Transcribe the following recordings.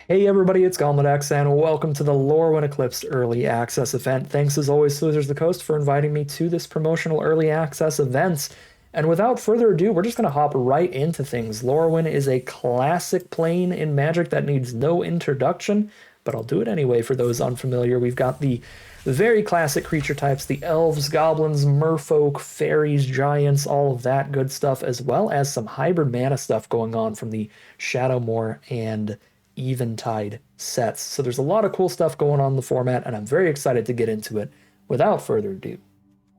Hey everybody, it's Gauntlet and welcome to the Lorwyn Eclipsed Early Access Event. Thanks as always, Slithers the Coast, for inviting me to this promotional early access event. And without further ado, we're just going to hop right into things. Lorwyn is a classic plane in Magic that needs no introduction, but I'll do it anyway for those unfamiliar. We've got the very classic creature types, the elves, goblins, merfolk, fairies, giants, all of that good stuff, as well as some hybrid mana stuff going on from the Shadowmoor and Eventide sets. So there's a lot of cool stuff going on in the format, and I'm very excited to get into it. Without further ado,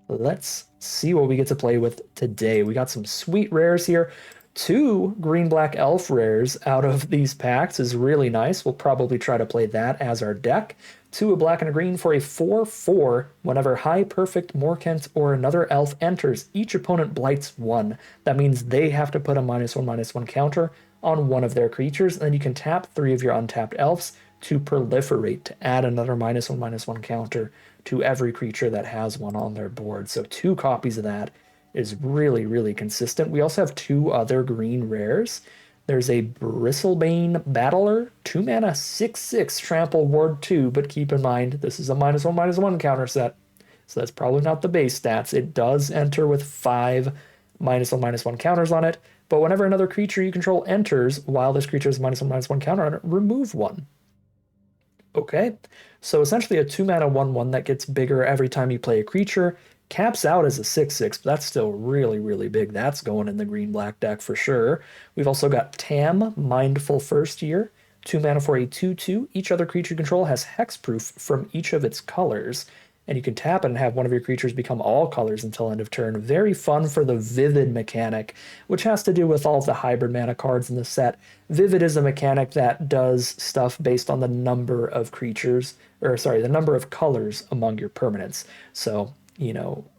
let's see what we get to play with today. We got some sweet rares here. Two green-black elf rares out of these packs is really nice. We'll probably try to play that as our deck. Two, a black and a green for a 4/4. Whenever High Perfect, Morkent, or another elf enters, each opponent blights one. That means they have to put a -1/-1 counter on one of their creatures, and then you can tap three of your untapped elves to proliferate, to add another -1/-1 counter to every creature that has one on their board. So two copies of that is really, really consistent. We also have two other green rares. There's a Bristlebane Battler, 2 mana, 6/6, trample ward 2, but keep in mind this is a -1/-1 counter set, so that's probably not the base stats. It does enter with 5 -1/-1 counters on it, but whenever another creature you control enters while this creature has -1/-1 counter on it, remove one. Okay, so essentially a 2 mana 1/1 that gets bigger every time you play a creature. Caps out as a 6/6, but that's still really, really big. That's going in the green-black deck for sure. We've also got Tam, Mindful First Year, 2 mana for a 2/2. Each other creature you control has hexproof from each of its colors, and you can tap it and have one of your creatures become all colors until end of turn. Very fun for the Vivid mechanic, which has to do with all of the hybrid mana cards in the set. Vivid is a mechanic that does stuff based on the number of creatures, or sorry, the number of colors among your permanents. So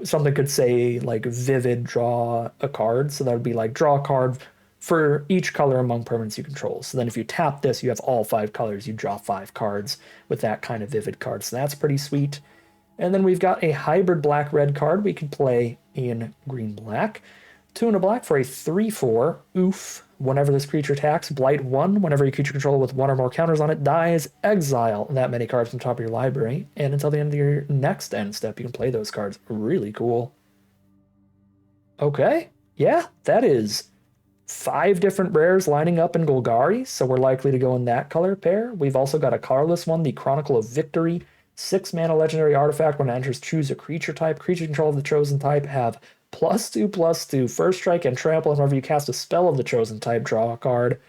something could say like Vivid draw a card. So that would be like draw a card for each color among permanents you control. So then if you tap this, you have all 5 colors. You draw 5 cards with that kind of Vivid card. So that's pretty sweet. And then we've got a hybrid black-red card we could play in green-black. 2 and a black for a 3/4. Oof. Whenever this creature attacks, blight 1. Whenever a creature controller with 1 or more counters on it dies, exile that many cards from the top of your library. And until the end of your next end step, you can play those cards. Really cool. Okay. Yeah, that is 5 different rares lining up in Golgari, so we're likely to go in that color pair. We've also got a colorless one, the Chronicle of Victory. 6 mana legendary artifact. When it enters, choose a creature type. Creature control of the chosen type have +2/+2, first strike, and trample. And whenever you cast a spell of the chosen type, draw a card.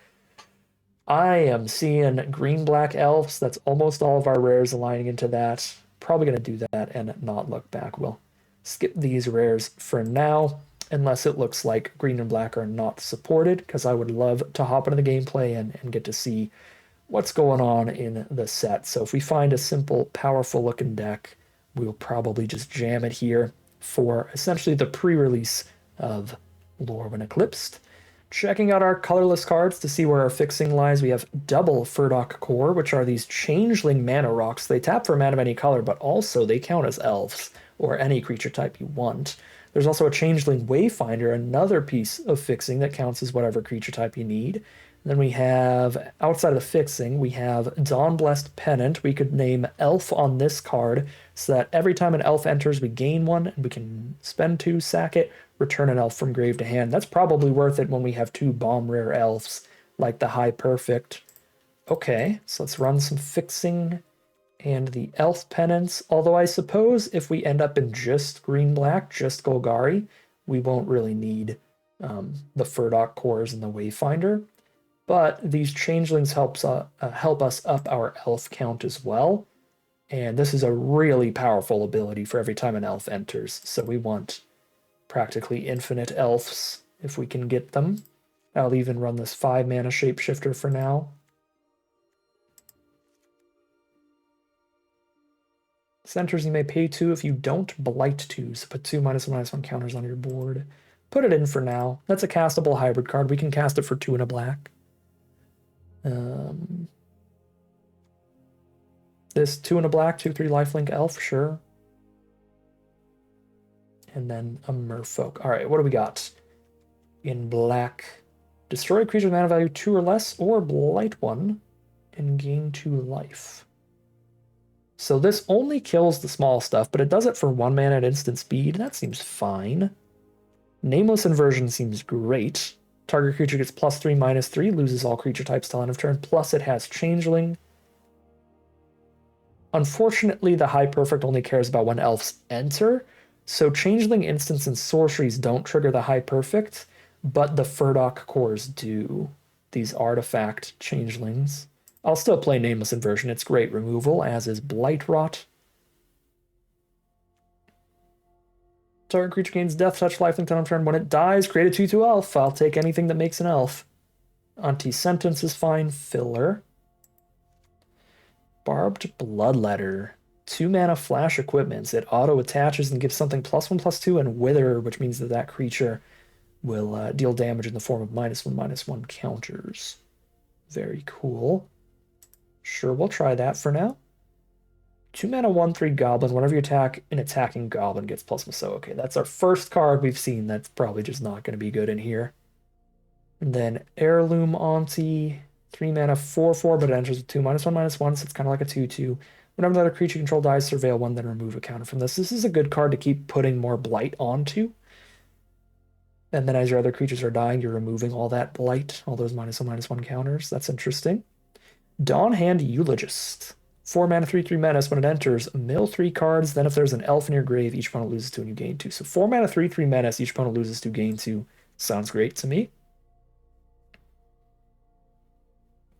I am seeing green-black elves. That's almost all of our rares aligning into that. Probably going to do that and not look back. We'll skip these rares for now, unless it looks like green and black are not supported, because I would love to hop into the gameplay and get to see what's going on in the set. So if we find a simple, powerful looking deck, we'll probably just jam it here for essentially the pre-release of Lorwyn Eclipsed. Checking out our colorless cards to see where our fixing lies, we have double Furdock Core, which are these changeling mana rocks. They tap for mana of any color, but also they count as elves, or any creature type you want. There's also a changeling Wayfinder, another piece of fixing that counts as whatever creature type you need. Then we have, outside of the fixing, we have Dawnblessed Pennant. We could name Elf on this card so that every time an elf enters, we gain one, and we can spend 2, sack it, return an elf from grave to hand. That's probably worth it when we have 2 bomb rare elves, like the High Perfect. Okay, so let's run some fixing and the elf penance. Although I suppose if we end up in just green-black, just Golgari, we won't really need the Furdock Cores and the Wayfinder. But these changelings help us up our elf count as well. And this is a really powerful ability for every time an elf enters. So we want practically infinite elves if we can get them. I'll even run this 5 mana shapeshifter for now. Centers you may pay 2 if you don't blight 2. So put 2 -1/-1 counters on your board. Put it in for now. That's a castable hybrid card. We can cast it for 2 and a black. This 2 and a black, 2/3 lifelink elf, sure. And then a merfolk. All right, what do we got? In black, destroy a creature with mana value 2 or less, or blight 1. and gain 2 life. So this only kills the small stuff, but it does it for 1 mana at instant speed. That seems fine. Nameless Inversion seems great. Target creature gets +3/-3, loses all creature types till end of turn, plus it has Changeling. Unfortunately, the High Perfect only cares about when elves enter, so Changeling instants and sorceries don't trigger the High Perfect, but the Furdock cores do. These artifact changelings. I'll still play Nameless Inversion. It's great removal, as is Blightrot. Target creature gains Death Touch, lifelink on turn. When it dies, create a 2/2 elf. I'll take anything that makes an elf. Anti-Sentence is fine. Filler. Barbed Bloodletter. 2 mana flash equipments. It auto-attaches and gives something +1/+2 and Wither, which means that that creature will deal damage in the form of -1/-1 counters. Very cool. Sure, we'll try that for now. 2 mana 1/3 Goblin. Whenever you attack, an attacking Goblin gets ++. So okay, that's our first card we've seen that's probably just not going to be good in here. And then Heirloom Auntie. 3 mana 4/4, but it enters with 2 -1/-1, so it's kind of like a 2/2. Whenever another creature you control dies, surveil 1, then remove a counter from this. This is a good card to keep putting more blight onto. And then as your other creatures are dying, you're removing all that blight, all those -1/-1 counters. That's interesting. Dawnhand Eulogist. 4 mana 3/3 menace. When it enters, mill 3 cards. Then if there's an elf in your grave, each opponent loses 2 and you gain 2. So 4 mana 3/3 menace, each opponent loses 2, gain 2. Sounds great to me.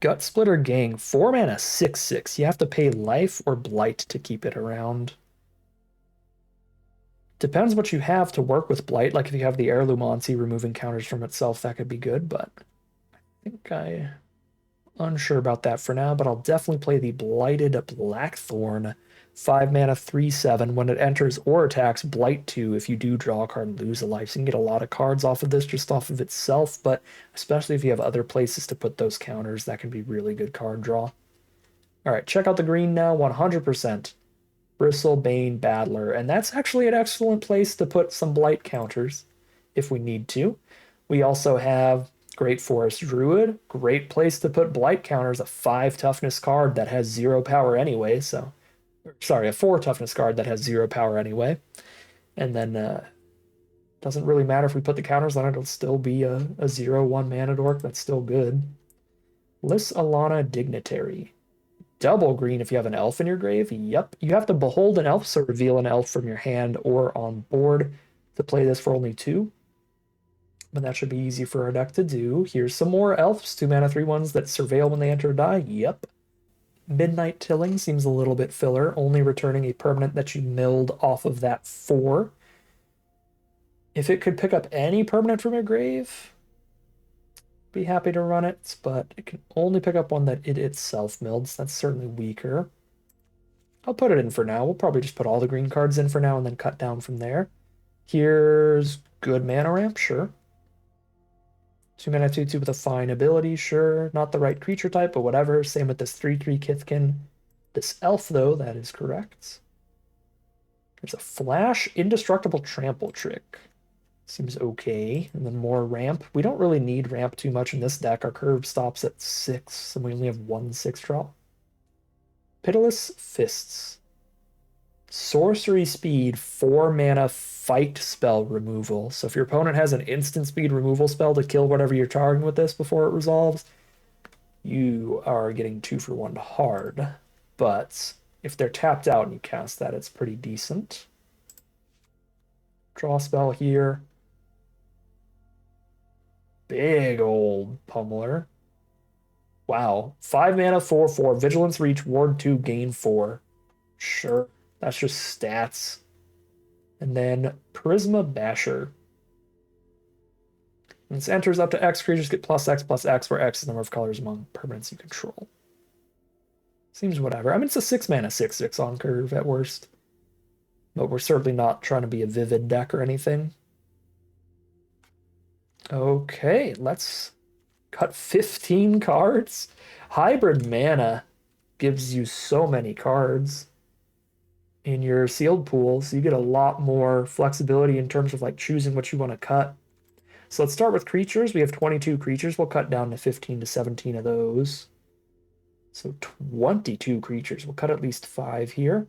Gut Splitter Gang. 4 mana 6/6. You have to pay life or blight to keep it around. Depends what you have to work with blight. Like if you have the Heirloom Auntie removing counters from itself, that could be good, but I think I'm unsure about that for now, but I'll definitely play the Blighted Blackthorn. 5 mana 3/7. When it enters or attacks, blight 2. If you do draw a card and lose a life, so you can get a lot of cards off of this just off of itself, but especially if you have other places to put those counters, that can be really good card draw. All right, check out the green now. 100%. Bristlebane Battler, and that's actually an excellent place to put some blight counters if we need to. We also have Great Forest Druid, great place to put blight counters, a 5 toughness card that has 0 power anyway, so sorry, a 4 toughness card that has 0 power anyway. And then doesn't really matter if we put the counters on it, it'll still be a 0/1 mana dork, that's still good. Lys Alana Dignitary. Double green if you have an elf in your grave. Yep. You have to behold an elf, so reveal an elf from your hand or on board to play this for only 2. But that should be easy for our deck to do. Here's some more elves. 2 mana 3/1s that surveil when they enter or die. Yep. Midnight Tilling seems a little bit filler, only returning a permanent that you milled off of that 4. If it could pick up any permanent from your grave, be happy to run it, but it can only pick up one that it itself milled, so that's certainly weaker. I'll put it in for now. We'll probably just put all the green cards in for now and then cut down from there. Here's good mana ramp, sure. 2 mana 2/2 with a fine ability, sure. Not the right creature type, but whatever. Same with this 3/3 Kithkin. This elf, though, that is correct. There's a flash indestructible trample trick. Seems okay. And then more ramp. We don't really need ramp too much in this deck. Our curve stops at 6, and we only have 1 6-drop. Pitiless Fists. Sorcery speed, 4 mana fight spell removal. So if your opponent has an instant speed removal spell to kill whatever you're targeting with this before it resolves, you are getting 2 for 1 hard. But if they're tapped out and you cast that, it's pretty decent. Draw spell here. Big old pummeler. Wow. 5 mana, 4/4. Vigilance Reach, Ward 2, gain 4. Sure. That's just stats. And then Prisma Basher. When this enters up to X, creatures get +X/+X, where X is the number of colors among permanents you control. Seems whatever. I mean, it's a 6 mana 6/6 on curve at worst. But we're certainly not trying to be a vivid deck or anything. Okay, let's cut 15 cards. Hybrid Mana gives you so many cards in your sealed pool, so you get a lot more flexibility in terms of like choosing what you want to cut. So let's start with creatures. We have 22 creatures. We'll cut down to 15 to 17 of those. So 22 creatures. We'll cut at least 5 here.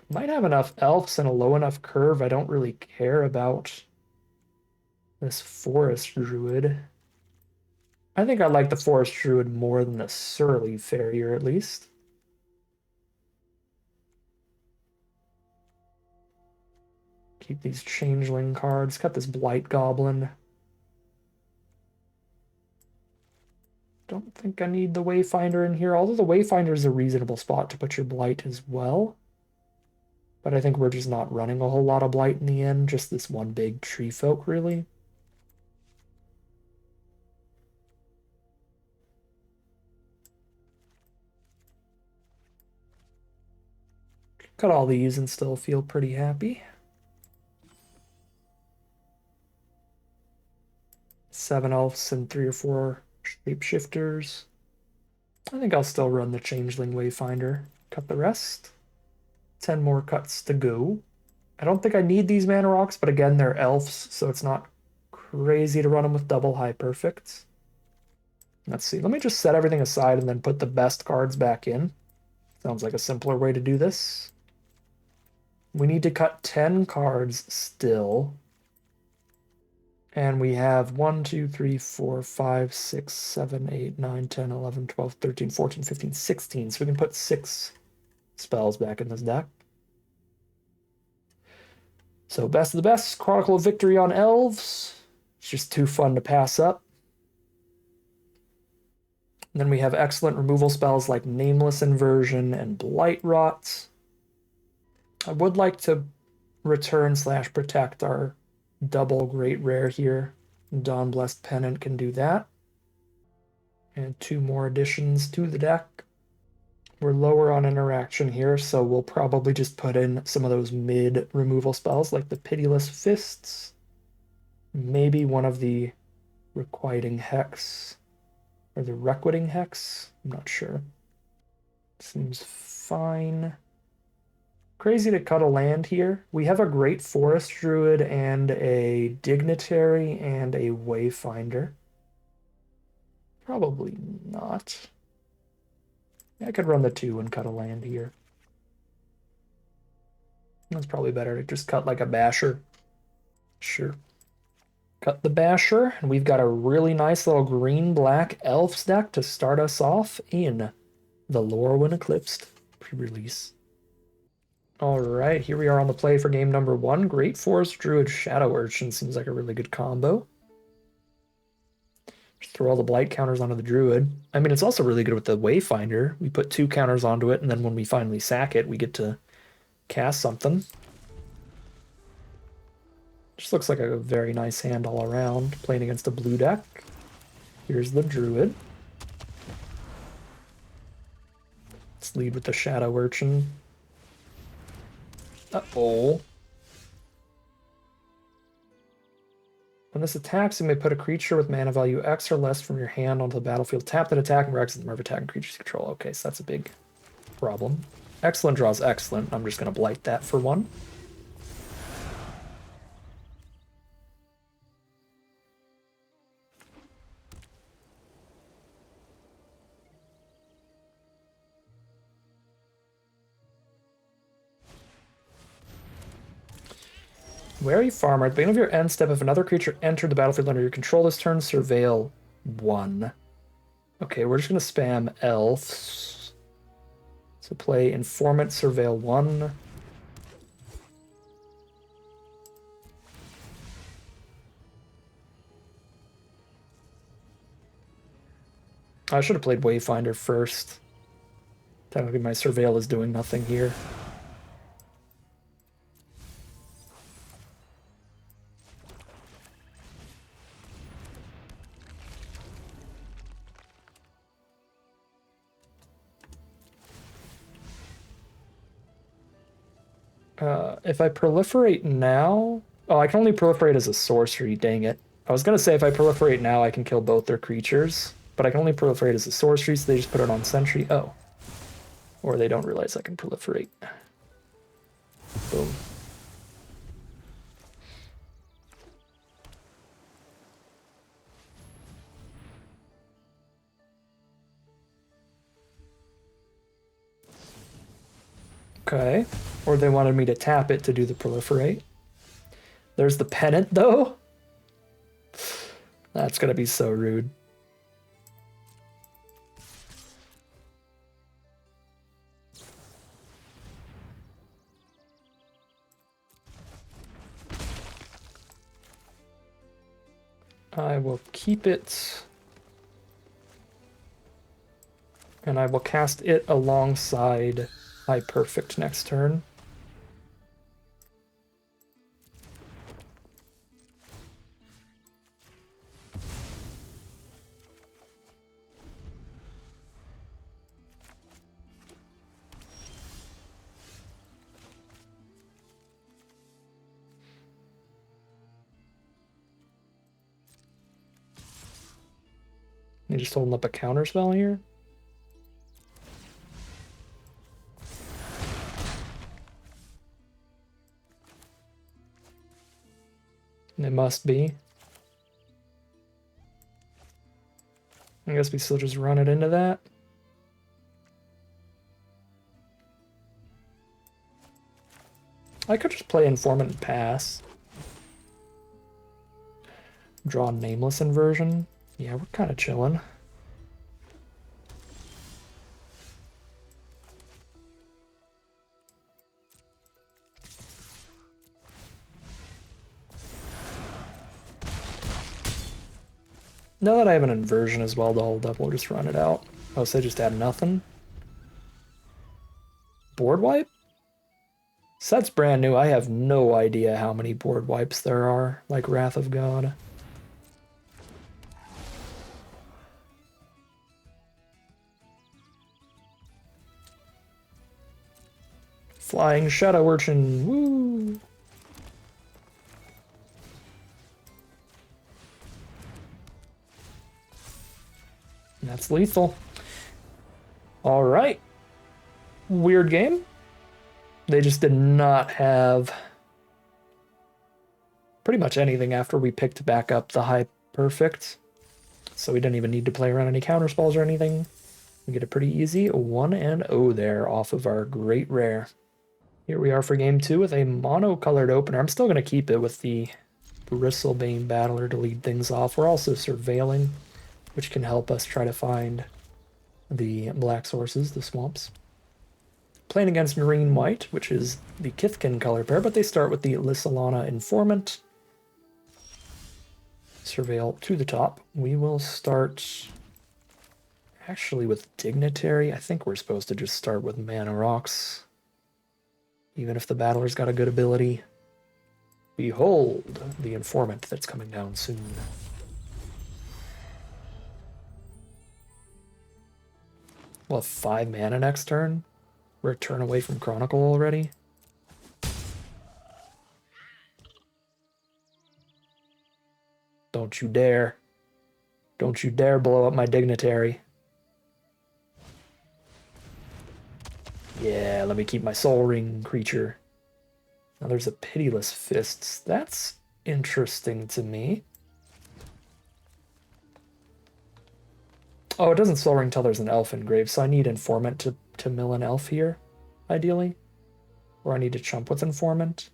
Might have enough elves and a low enough curve. I don't really care about this forest druid. I think I like the forest druid more than the surly farrier, at least. Keep these changeling cards. Cut this blight goblin. Don't think I need the wayfinder in here, although the wayfinder is a reasonable spot to put your blight as well. But I think we're just not running a whole lot of blight in the end, just this one big tree folk, really. Cut all these and still feel pretty happy. 7 elves and 3 or 4 shapeshifters. I think I'll still run the changeling wayfinder. Cut the rest. 10 more cuts to go. I don't think I need these mana rocks, but again, they're elves, so it's not crazy to run them with double high perfects. Let's see. Let me just set everything aside and then put the best cards back in. Sounds like a simpler way to do this. We need to cut 10 cards still. And we have 1, 2, 3, 4, 5, 6, 7, 8, 9, 10, 11, 12, 13, 14, 15, 16. So we can put 6 spells back in this deck. So best of the best, Chronicle of Victory on elves. It's just too fun to pass up. And then we have excellent removal spells like Nameless Inversion and Blight Rot. I would like to return/protect our double great rare here. Dawn Blessed Pennant can do that. And 2 more additions to the deck. We're lower on interaction here, so we'll probably just put in some of those mid removal spells like the Pitiless Fists. Maybe one of the Requiting Hex. Or the Requiting Hex? I'm not sure. Seems fine. Crazy to cut a land here. We have a Great Forest Druid and a Dignitary and a Wayfinder. Probably not. I could run the 2 and cut a land here. That's probably better to just cut like a Basher. Sure. Cut the Basher, and we've got a really nice little green-black elves deck to start us off in the Lorwyn Eclipsed Prerelease. Alright, here we are on the play for game number 1. Great Forest Druid Shadow Urchin seems like a really good combo. Just throw all the blight counters onto the Druid. I mean, it's also really good with the Wayfinder. We put 2 counters onto it, and then when we finally sack it, we get to cast something. Just looks like a very nice hand all around, playing against a blue deck. Here's the Druid. Let's lead with the Shadow Urchin. Uh-oh. When this attacks, you may put a creature with mana value X or less from your hand onto the battlefield. Tap that attack and exit the number of attacking creatures you control. Okay, so that's a big problem. Excellent draws excellent. I'm just going to blight that for 1. Wary Farmer. At the beginning of your end step, if another creature entered the battlefield under your control this turn, surveil 1. Okay, we're just going to spam elves. So play Informant, surveil 1. I should have played Wayfinder first. Technically my surveil is doing nothing here. If I proliferate now... Oh, I can only proliferate as a sorcery, dang it. I was going to say if I proliferate now, I can kill both their creatures, but I can only proliferate as a sorcery, so they just put it on sentry. Oh. Or they don't realize I can proliferate. Boom. Okay. Or they wanted me to tap it to do the proliferate. There's the pennant, though. That's gonna be so rude. I will keep it. And I will cast it alongside High Perfect next turn. You just holding up a counter spell here? It must be. I guess we still just run it into that. I could just play Informant and pass. Draw Nameless Inversion. Yeah, we're kind of chilling. Now that I have an inversion as well to hold up, we'll just run it out. Oh, so I just add nothing? Board wipe? Set's brand new. I have no idea how many board wipes there are, like Wrath of God. Flying Shadow Urchin, woo! That's lethal. All right. Weird game. They just did not have pretty much anything after we picked back up the High Perfect. So we didn't even need to play around any counter spells or anything. We get a pretty easy 1-0 there off of our great rare. Here we are for game 2 with a mono-colored opener. I'm still going to keep it with the Bristlebane Battler to lead things off. We're also surveilling, which can help us try to find the black sources, the swamps. Playing against Green White, which is the Kithkin color pair, but they start with the Lissalana Informant. Surveil to the top. We will start actually with Dignitary. I think we're supposed to just start with Mana Rocks, even if the Battler's got a good ability. Behold the Informant that's coming down soon. We'll have 5 mana next turn. We're a turn away from Chronicle already. Don't you dare. Don't you dare blow up my Dignitary. Yeah, let me keep my Soul Ring creature. Now there's a Pitiless Fists. That's interesting to me. Oh, it doesn't Soul Ring till there's an elf engraved, so I need Informant to mill an elf here, ideally. Or I need to chump with Informant.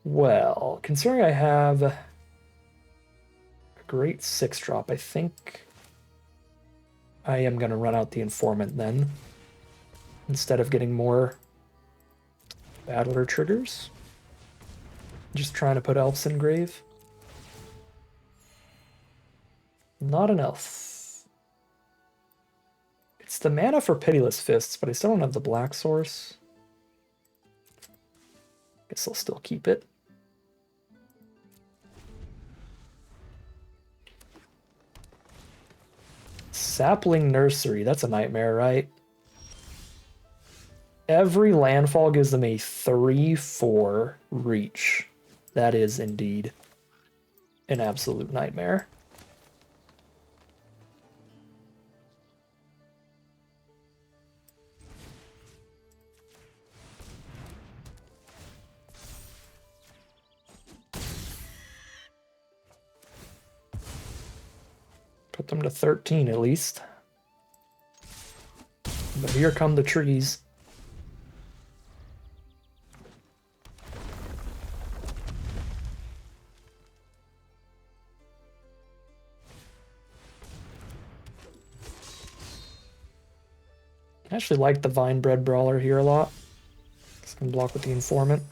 Well, considering I have a great 6-drop, I think I am going to run out the Informant then, instead of getting more Battler triggers. Just trying to put elves in grave. Not an elf. It's the mana for Pitiless Fists, but I still don't have the black source. Guess I'll still keep it. Sapling Nursery, that's a nightmare, right? Every landfall gives them a 3/4 reach. That is indeed an absolute nightmare. Put them to 13 at least. But here come the trees. I actually like the Vinebred Brawler here a lot. It's gonna block with the Informant.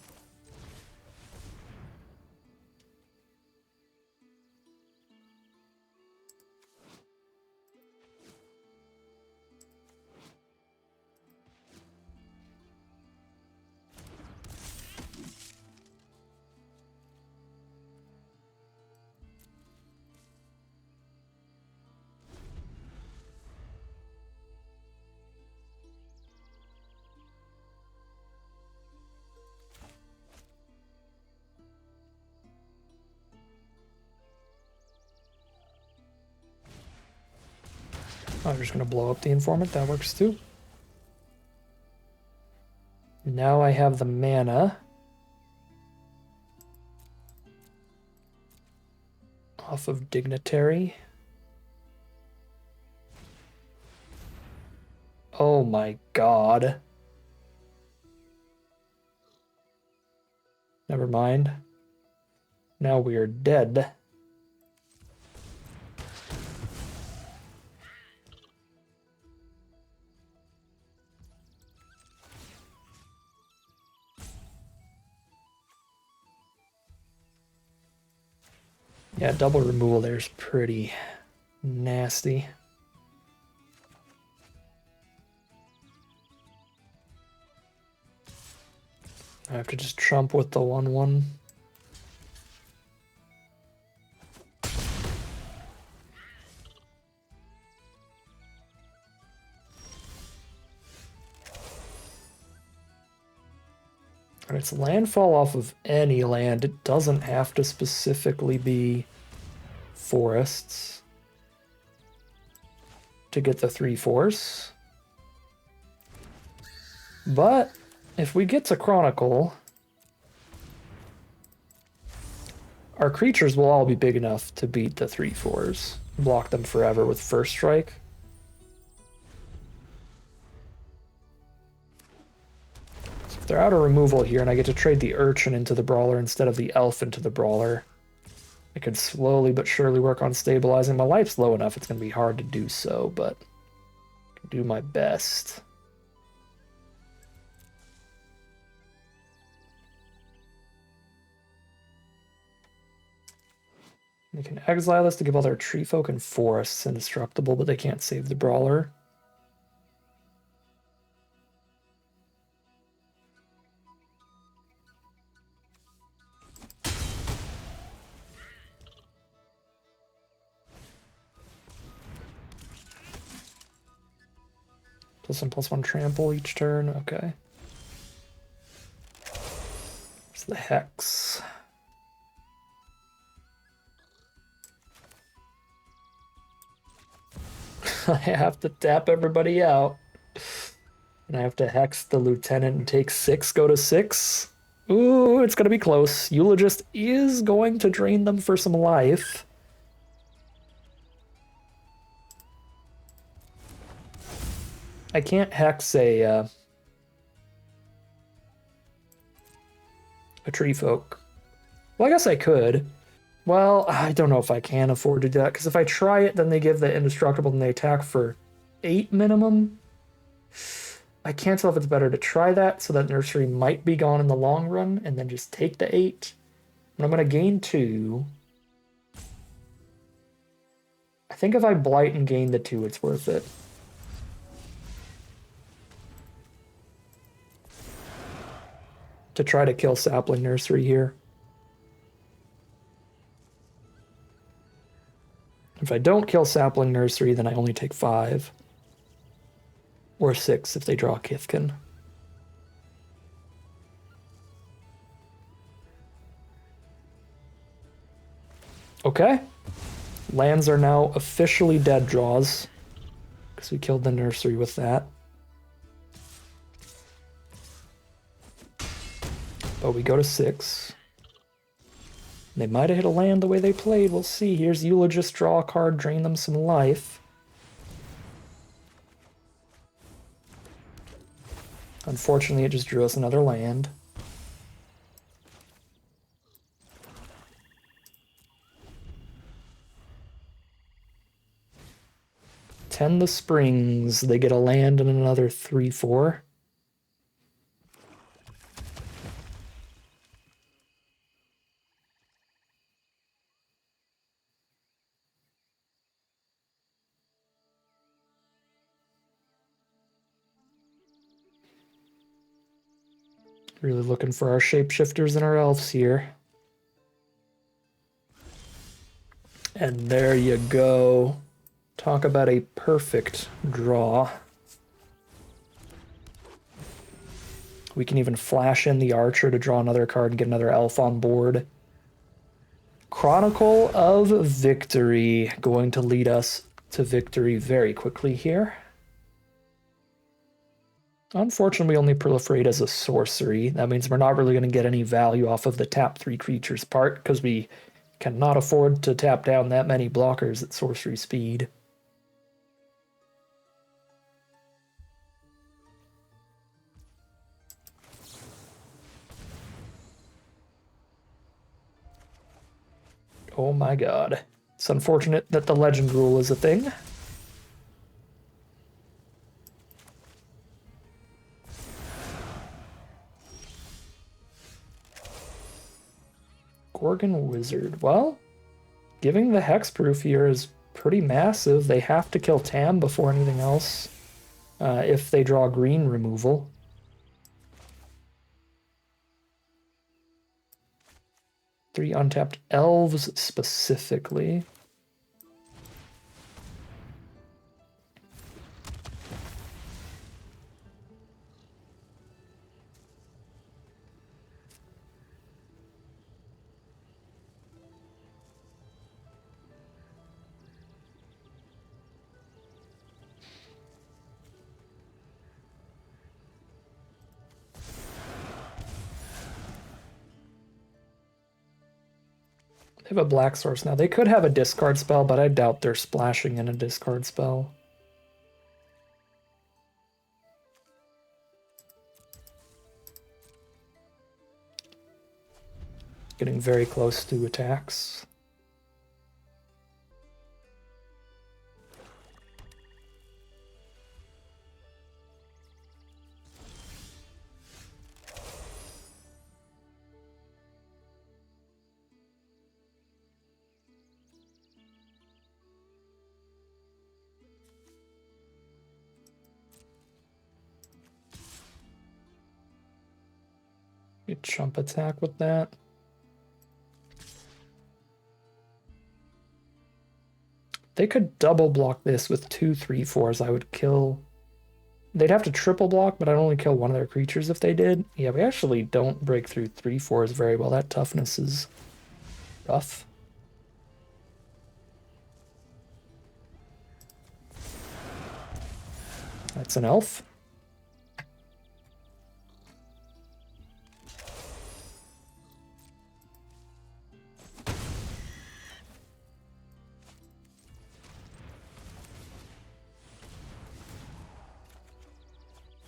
I'm just gonna blow up the Informant, that works too. Now I have the mana. Off of Dignitary. Oh my god. Never mind. Now we are dead. Yeah, double removal there is pretty nasty. I have to just trump with the 1/1. And it's landfall off of any land. It doesn't have to specifically be forests to get the 3/4. But if we get to Chronicle, our creatures will all be big enough to beat the 3/4. Block them forever with First Strike. So if they're out of removal here and I get to trade the Urchin into the Brawler instead of the Elf into the Brawler, I could slowly but surely work on stabilizing. My life's low enough, it's going to be hard to do so, but I can do my best. They can exile this to give all their tree folk and forests indestructible, but they can't save the Brawler. +1/+1 trample each turn, okay. It's the Hex. I have to tap everybody out. And I have to Hex the Lieutenant and take 6, go to 6. Ooh, it's gonna be close. Eulogist is going to drain them for some life. I can't Hex a tree folk. Well, I guess I could. Well, I don't know if I can afford to do that, because if I try it, then they give the indestructible and they attack for 8 minimum. I can't tell if it's better to try that, so that nursery might be gone in the long run, and then just take the 8. But I'm going to gain 2. I think if I blight and gain the 2, it's worth it. To try to kill Sapling Nursery here. If I don't kill Sapling Nursery, then I only take 5. Or 6 if they draw Kithkin. Okay. Lands are now officially dead draws, because we killed the nursery with that. But we go to 6. They might have hit a land the way they played. We'll see. Here's Eulogist, draw a card, drain them some life. Unfortunately, it just drew us another land. Tend the Springs. They get a land and another 3/4. Really looking for our shapeshifters and our elves here. And there you go. Talk about a perfect draw. We can even flash in the archer to draw another card and get another elf on board. Chronicle of Victory, going to lead us to victory very quickly here. Unfortunately, we only proliferate as a sorcery. That means we're not really going to get any value off of the tap 3 creatures part, because we cannot afford to tap down that many blockers at sorcery speed. Oh my god. It's unfortunate that the legend rule is a thing. Gorgon Wizard. Well, giving the hexproof here is pretty massive. They have to kill Tam before anything else if they draw green removal. Three untapped elves specifically. They have a black source now. They could have a discard spell, but I doubt they're splashing in a discard spell. Getting very close to attacks. You chump attack with that. They could double block this with 2 3/4s. I would kill. They'd have to triple block, but I'd only kill one of their creatures if they did. Yeah, we actually don't break through 3/4s very well. That toughness is rough. That's an elf.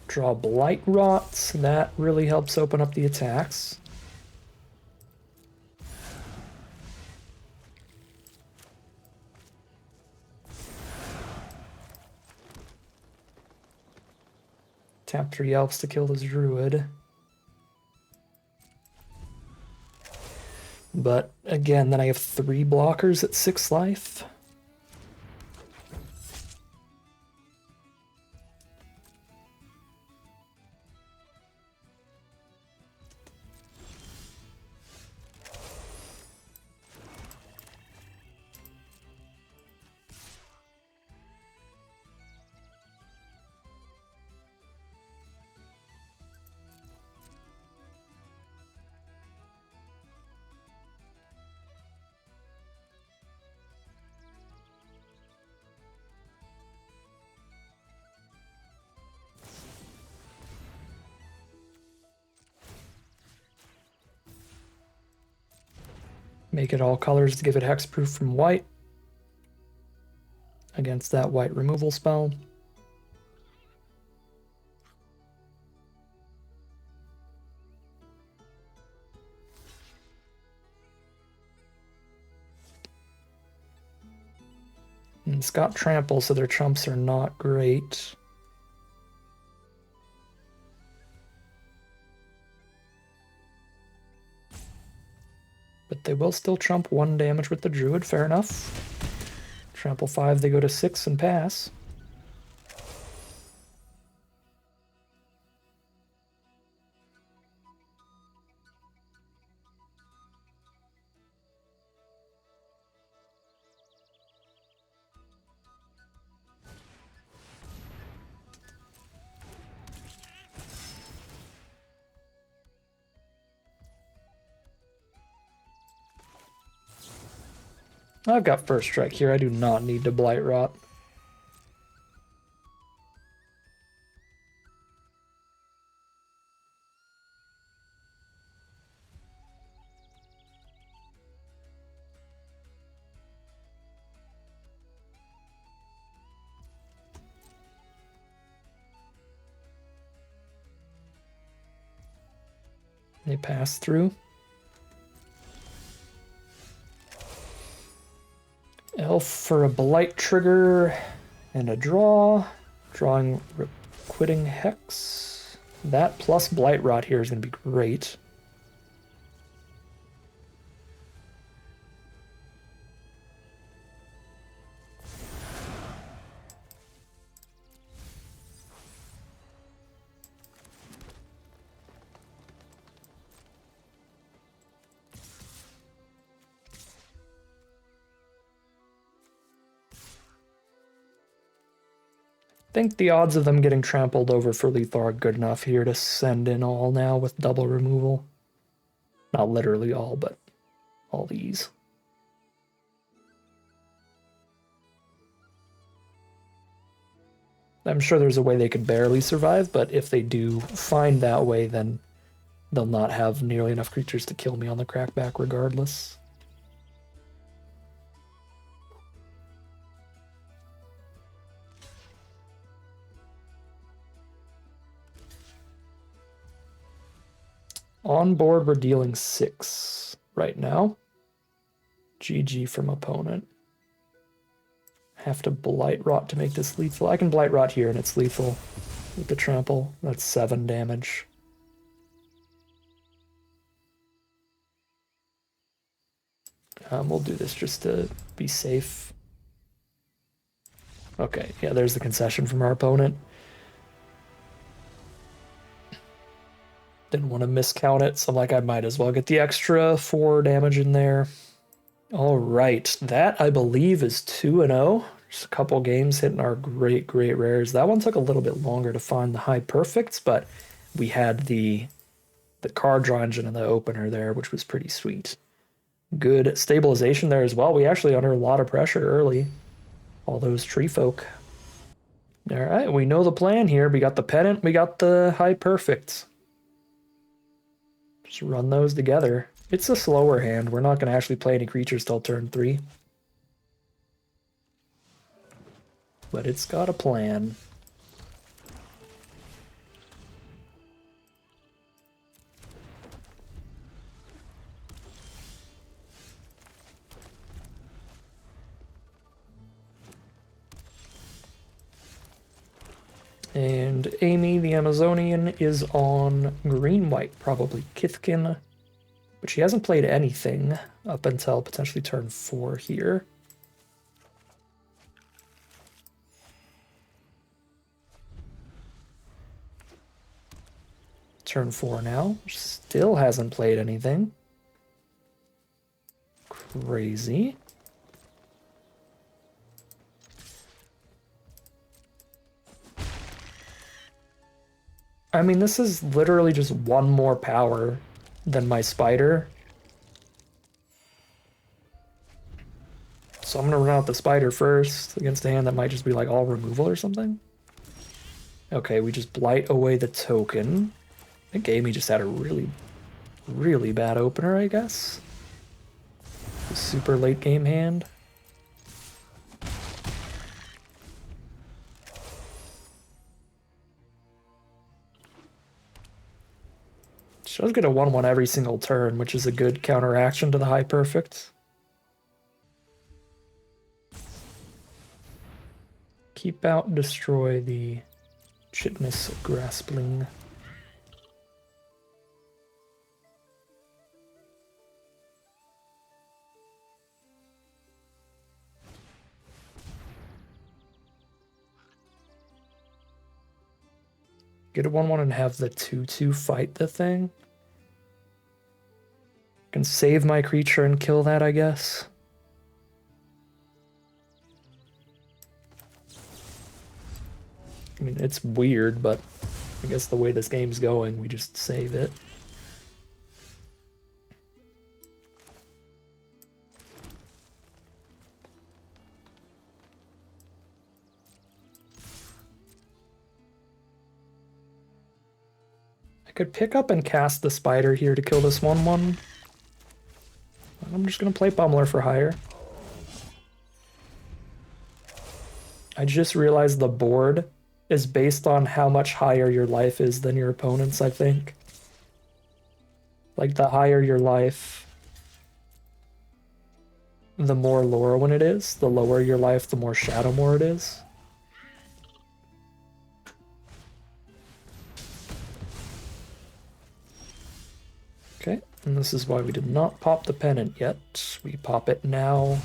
Draw Blight Rots. That really helps open up the attacks. Tap 3 elves to kill this druid. But again, then I have 3 blockers at 6 life. Make it all colors to give it hexproof from white against that white removal spell. And It's got trample, so their trumps are not great. But they will still trump 1 damage with the druid, fair enough. Trample 5, they go to 6 and pass. I've got first strike here. I do not need to Blight Rot. They pass through. Elf for a Blight trigger and a draw. Drawing Quitting Hex. That plus Blight Rot here is going to be great. I think the odds of them getting trampled over for lethal are good enough here to send in all now with double removal. Not literally all, but all these. I'm sure there's a way they could barely survive, but if they do find that way, then they'll not have nearly enough creatures to kill me on the crackback regardless. On board, we're dealing 6 right now. GG from opponent. Have to Blight Rot to make this lethal. I can Blight Rot here and it's lethal with the trample. That's 7 damage. We'll do this just to be safe. Okay, yeah, there's the concession from our opponent. Didn't want to miscount it, so I'm like, I might as well get the extra 4 damage in there. All right, that I believe is 2-0. Just a couple games hitting our great rares. That one took a little bit longer to find the high perfects, but we had the card draw engine in the opener there, which was pretty sweet. Good stabilization there as well. We actually under a lot of pressure early. All those tree folk. All right, we know the plan here. We got the pennant, we got the high perfect. Just run those together. It's a slower hand. We're not going to actually play any creatures till turn 3. But it's got a plan. And Amy, the Amazonian, is on green-white, probably Kithkin. But she hasn't played anything up until potentially turn 4 here. Turn 4 now. Still hasn't played anything. Crazy. I mean, this is literally just 1 more power than my spider. So I'm gonna run out the spider first against a hand that might just be like all removal or something. Okay, we just blight away the token. I think Amy just had a really bad opener, I guess. A super late game hand. She does get a 1/1 every single turn, which is a good counteraction to the high perfect. keep out and destroy the Chitness Graspling. Get a 1/1 and have the 2/2 fight the thing. Can save my creature and kill that, I guess. I mean, it's weird, but I guess the way this game's going, we just save it. I could pick up and cast the spider here to kill this 1/1. I'm just gonna play Pummeler for hire. I just realized the board is based on how much higher your life is than your opponent's, I think. Like, the higher your life, the more Lorwyn it is. The lower your life, the more Shadowmoor it is. Okay, and this is why we did not pop the pennant yet. We pop it now.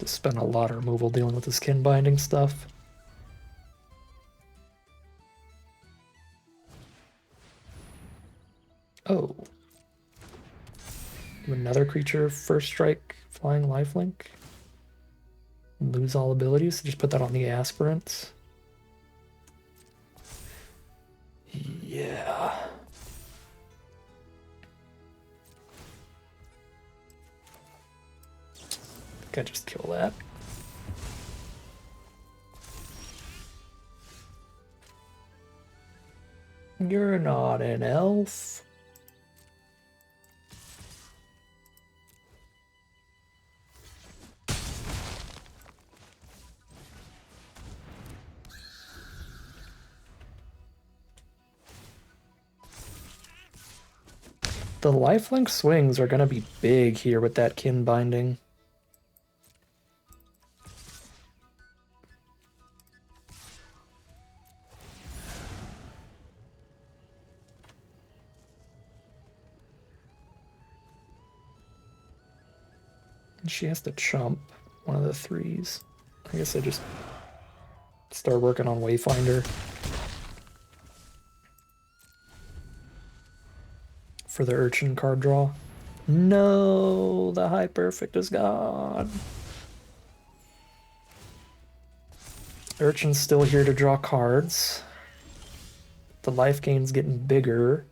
Spent a lot of removal dealing with the skin binding stuff. Oh. Another creature, first strike, flying lifelink. Lose all abilities, just put that on the aspirants. Yeah. I just kill that. You're not an elf. The lifelink swings are gonna be big here with that kin binding. She has to chump one of the 3s. I guess I just start working on Wayfinder. For the Urchin card draw. No, the High Perfect is gone. Urchin's still here to draw cards. The life gain's getting bigger.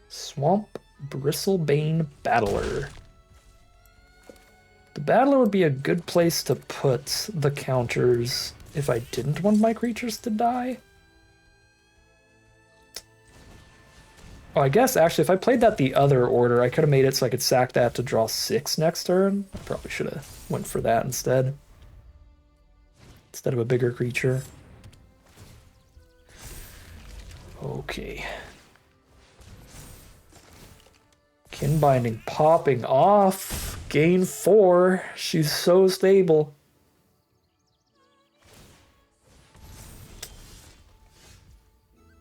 Swamp Bristlebane Battler. The Battler would be a good place to put the counters if I didn't want my creatures to die. Oh, I guess actually if I played that the other order, I could have made it so I could sack that to draw 6 next turn. I probably should have went for that instead. Instead of a bigger creature. Okay. Kin binding popping off. Gain 4. She's so stable.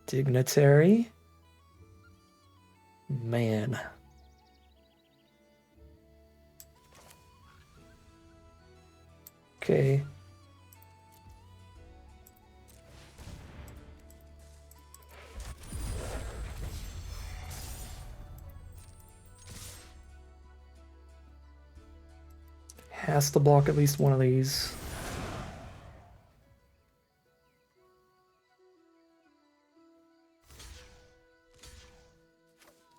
Dignitary. Man. Okay. Has to block at least one of these.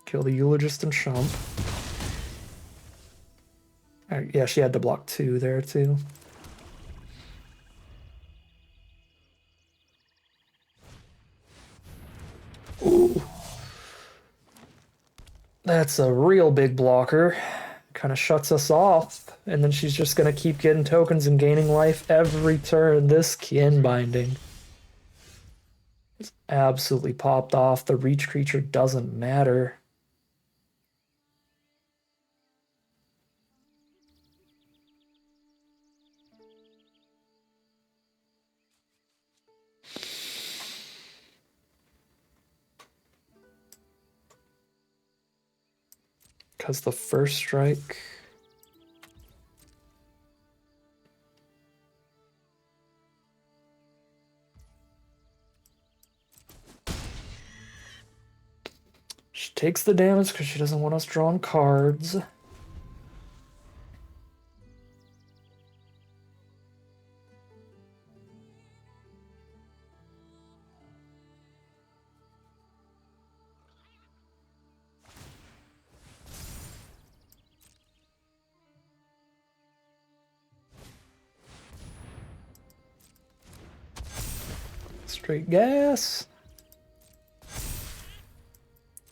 Kill the Eulogist and Shump. Yeah, she had to block 2 there too. Ooh. That's a real big blocker. Kind of shuts us off. And then she's just going to keep getting tokens and gaining life every turn. This kin binding. It's absolutely popped off. The reach creature doesn't matter. Because the first strike... She takes the damage because she doesn't want us drawing cards. Straight gas.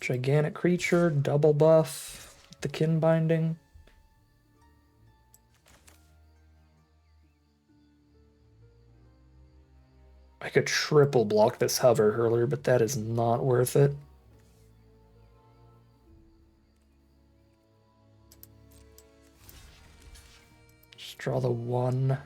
Gigantic creature, double buff, the kin binding. I could triple block this hover hurler, but that is not worth it. Just draw the 1.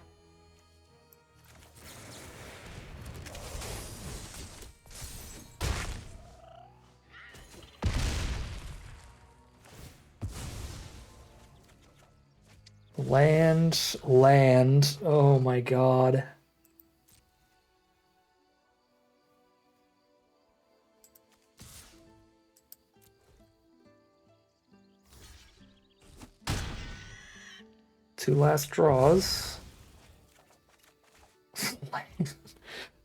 Land. Oh my god. Two last draws.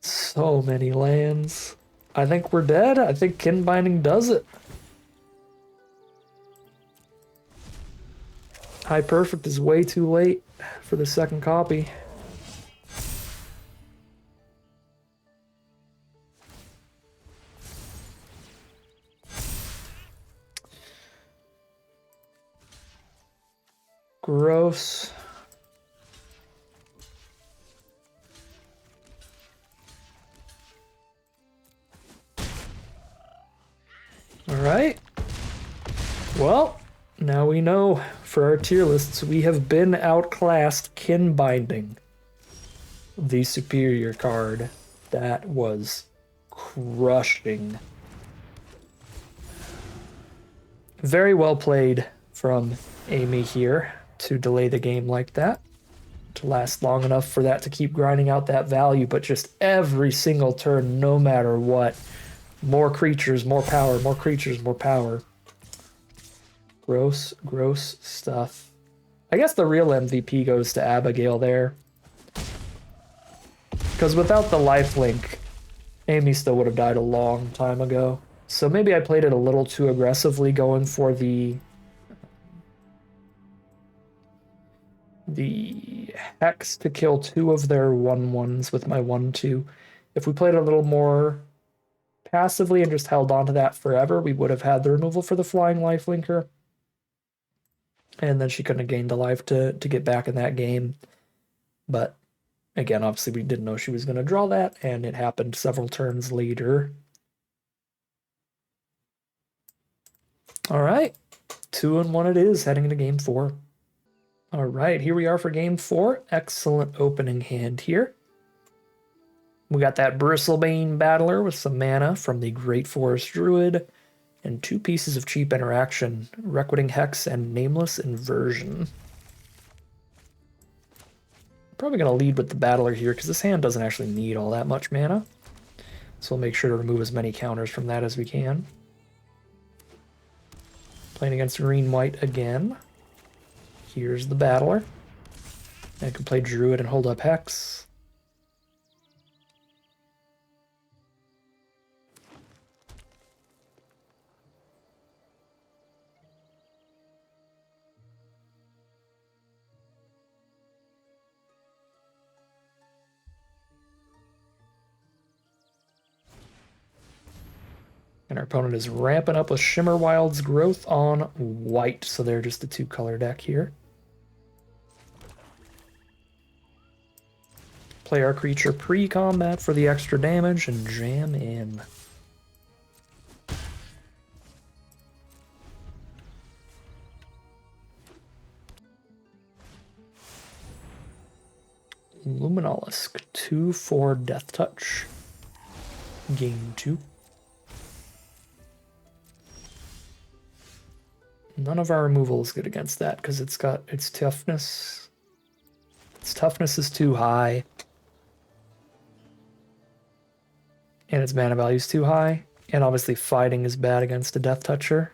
So many lands. I think we're dead. I think kin binding does it. High Perfect is way too late for the second copy. Gross. All right. Well, now we know for our tier lists, we have been outclassed kin binding. The superior card. That was crushing. Very well played from Amy here to delay the game like that, to last long enough for that to keep grinding out that value, but just every single turn, no matter what, more creatures, more power, more creatures, more power. Gross, gross stuff. I guess the real MVP goes to Abigail there. Because without the lifelink, Amy still would have died a long time ago. So maybe I played it a little too aggressively, going for the hex to kill 2 of their 1/1s with my 1/2. If we played a little more passively and just held on to that forever, we would have had the removal for the flying lifelinker. And then she couldn't have gained a life to get back in that game. But again, obviously we didn't know she was going to draw that, and it happened several turns later. All right, 2-1 it is, heading into game 4. All right, here we are for game 4. Excellent opening hand here. We got that Bristlebane Battler with some mana from the Great Forest Druid, and 2 pieces of cheap interaction, Requiting Hex and Nameless Inversion. probably going to lead with the Battler here because this hand doesn't actually need all that much mana. So we'll make sure to remove as many counters from that as we can. Playing against green-white again. Here's the Battler. I can play Druid and hold up Hex. And our opponent is ramping up with Shimmer Wild's Growth on white, so they're just a 2-color deck here. Play our creature pre-combat for the extra damage and jam in. Luminolisk, 2/4 Death Touch. Game 2. None of our removal is good against that because it's got its toughness. Its toughness is too high. And its mana value is too high. And obviously fighting is bad against a Death Toucher.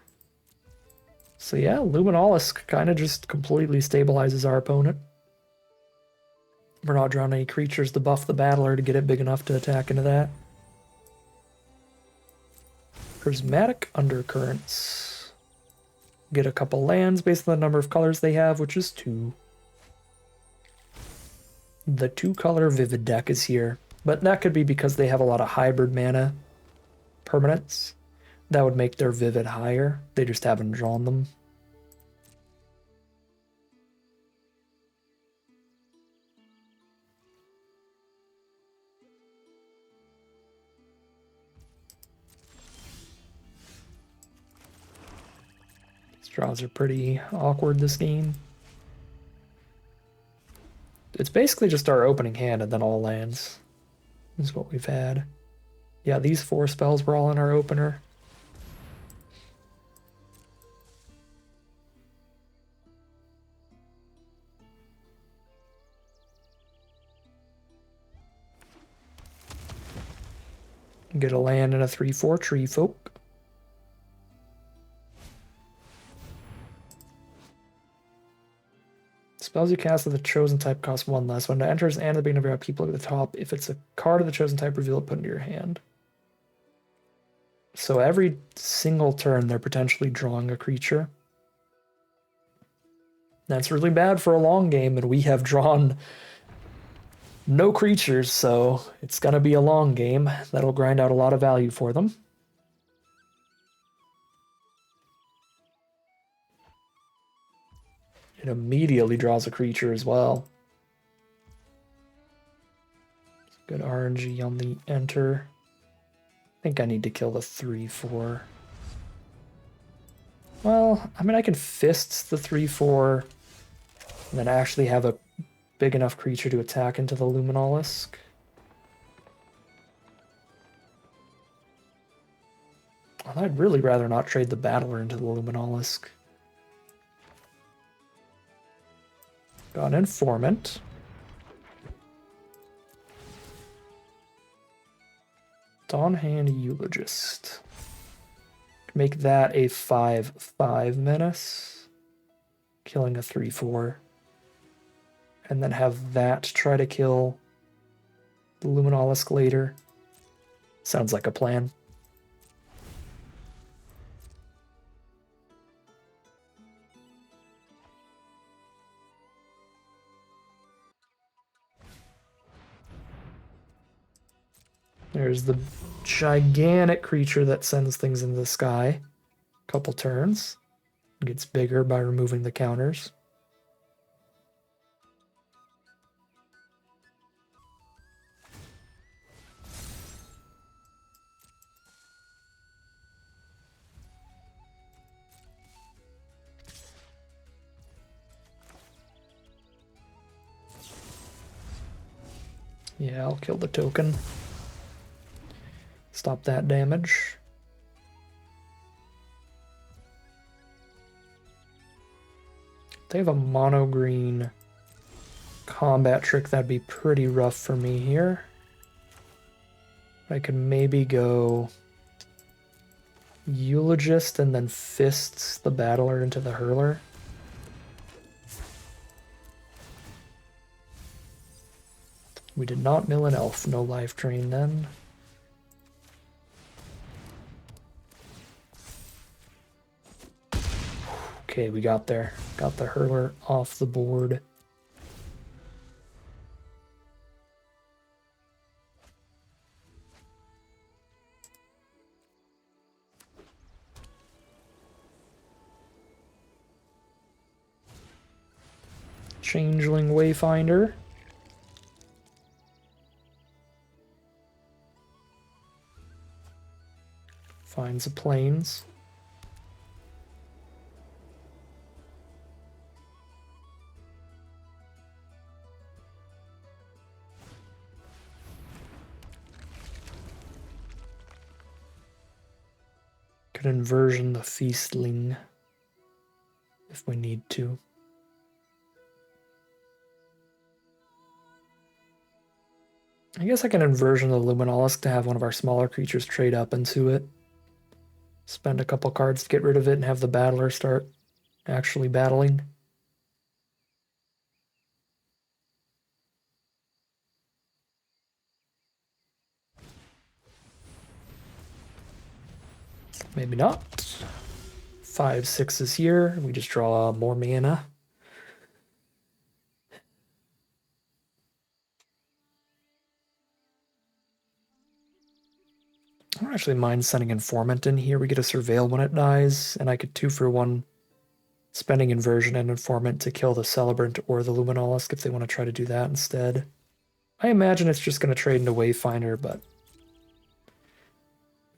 So yeah, Luminolisk kind of just completely stabilizes our opponent. We're not drawing any creatures to buff the Battler to get it big enough to attack into that. Prismatic Undercurrents. Get a couple lands based on the number of colors they have, which is 2. The 2-color Vivid deck is here, but that could be because they have a lot of hybrid mana permanents. That would make their Vivid higher. They just haven't drawn them. Draws are pretty awkward this game. It's basically just our opening hand and then all lands. This is what we've had. Yeah, these 4 spells were all in our opener. Get a land and a 3/4 Tree Folk. Spells you cast of the chosen type cost 1 less. When it enters and the beginning of your upkeep, look at the top. If it's a card of the chosen type, reveal it, put it into your hand. So every single turn, they're potentially drawing a creature. That's really bad for a long game, and we have drawn no creatures, so it's going to be a long game. That'll grind out a lot of value for them. It immediately draws a creature as well. Good RNG on the enter. I think I need to kill the 3/4. Well, I mean, I can fists the 3/4 and then actually have a big enough creature to attack into the Luminolisk. Well, I'd really rather not trade the Battler into the Luminolisk. Got an Informant. Dawnhand Eulogist. Make that a 5/5 menace. Killing a 3/4. And then have that try to kill the Luminolisk later. Sounds like a plan. There's the gigantic creature that sends things into the sky. Couple turns. Gets bigger by removing the counters. Yeah, I'll kill the token. Stop that damage. They have a mono green combat trick, that'd be pretty rough for me here. I could maybe go Eulogist and then fists the battler into the hurler. We did not mill an elf, no life drain then. Okay, we got there. Got the hurler off the board. Changeling Wayfinder. Finds the plains. Could inversion the Feastling if we need to. I guess I can inversion the Luminolisk to have one of our smaller creatures trade up into it. Spend a couple cards to get rid of it and have the battler start actually battling. Maybe not. 5/6s here. We just draw more mana. I don't actually mind sending Informant in here. We get a Surveil when it dies, and I could 2-for-1 spending Inversion and Informant to kill the Celebrant or the Luminolisk if they want to try to do that instead. I imagine it's just going to trade into Wayfinder, but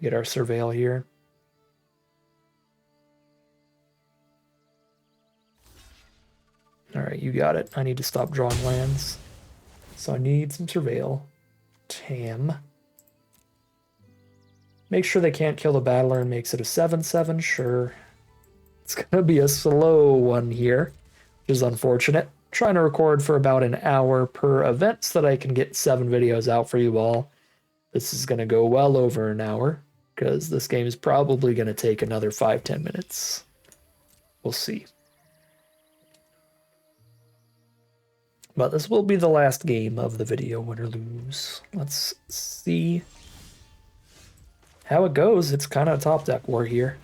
we get our Surveil here. Alright, you got it. I need to stop drawing lands. So I need some Surveil. Tam. Make sure they can't kill the battler and makes it a 7/7, sure. It's gonna be a slow one here, which is unfortunate. Trying to record for about an hour per event so that I can get 7 videos out for you all. This is gonna go well over an hour, because this game is probably gonna take another 5-10 minutes. We'll see. But this will be the last game of the video, win or lose. Let's see how it goes. It's kind of a top deck war here.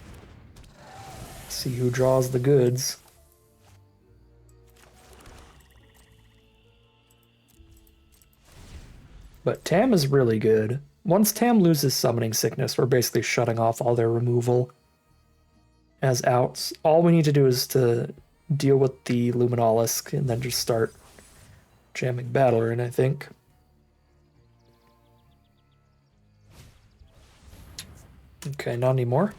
See who draws the goods. But Tam is really good. Once Tam loses Summoning Sickness, we're basically shutting off all their removal as outs. All we need to do is to deal with the Luminolisk and then just start jamming Battler in, I think. Okay, not anymore.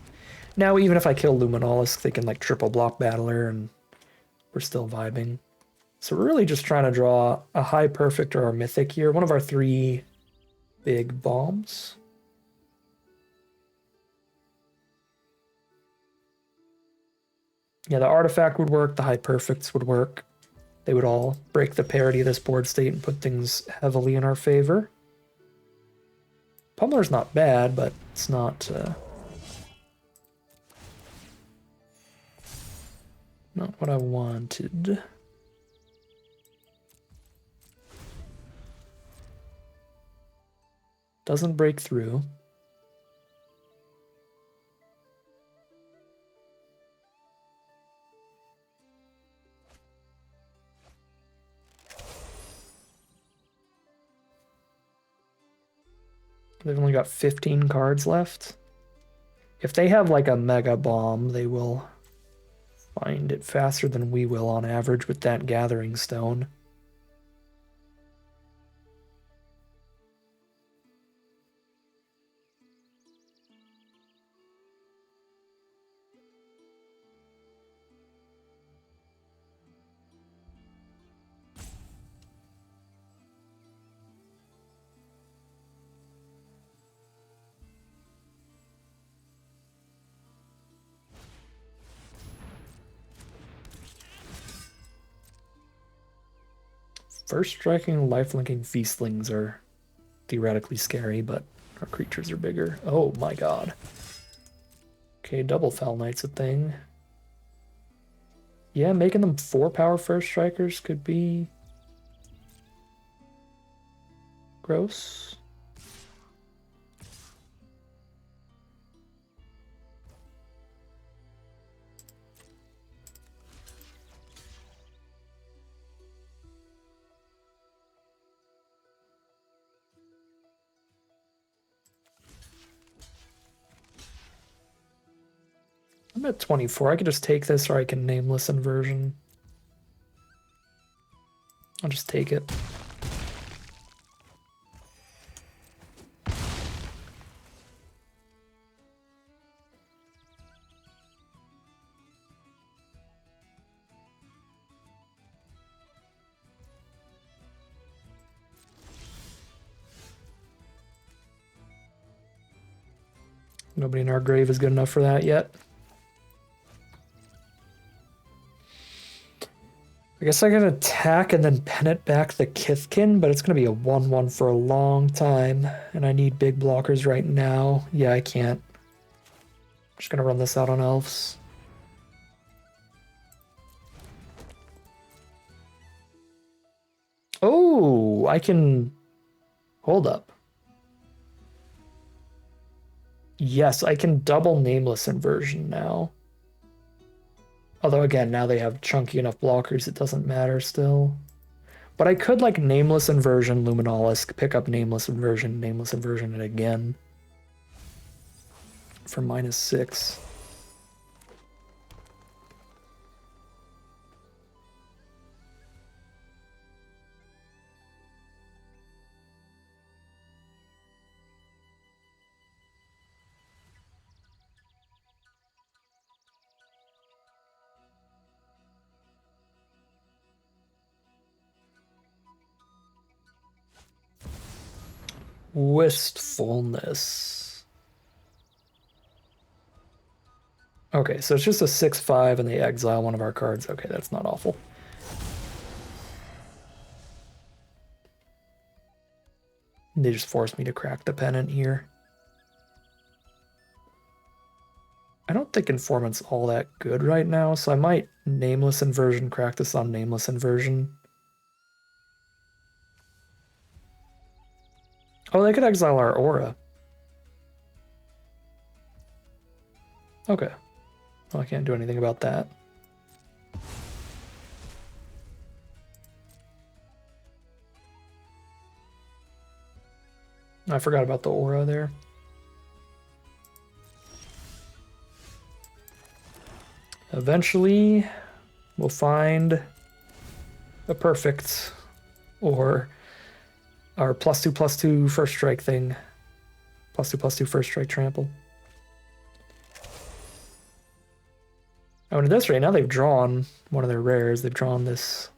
Now, even if I kill Luminolisk, they can like triple block Battler and we're still vibing. So we're really just trying to draw a High Perfect or a Mythic here. One of our 3 big bombs. Yeah, the Artifact would work, the High Perfects would work. They would all break the parity of this board state and put things heavily in our favor. Pummeler's not bad, but it's not what I wanted. Doesn't break through. They've only got 15 cards left. If they have like a Mega Bomb, they will find it faster than we will on average with that Gathering Stone. First striking, life-linking feastlings are theoretically scary, but our creatures are bigger. Oh my god. Okay, double Fell Knight's a thing. Yeah, making them 4-power first strikers could be gross. I'm at 24. I could just take this, or I can nameless inversion. I'll just take it. Nobody in our grave is good enough for that yet. I guess I can attack and then pen it back the Kithkin, but it's going to be a 1-1 for a long time, and I need big blockers right now. Yeah, I can't. I'm just going to run this out on elves. Oh, I can... Hold up. Yes, I can double nameless inversion now. Although, again, now they have chunky enough blockers, it doesn't matter still. But I could, like, nameless inversion, Luminolisk, pick up nameless inversion, and again. For -6. Wistfulness. Okay, so it's just a 6/5 and they exile one of our cards. Okay, that's not awful. They just forced me to crack the pennant here. I don't think Informant's all that good right now, so I might nameless inversion, crack this on nameless inversion. Oh, they could exile our aura. Okay. Well, I can't do anything about that. I forgot about the aura there. Eventually, we'll find a perfect, or our +2/+2 first strike thing. +2/+2 first strike trample. Oh, and at this rate, now they've drawn one of their rares. They've drawn this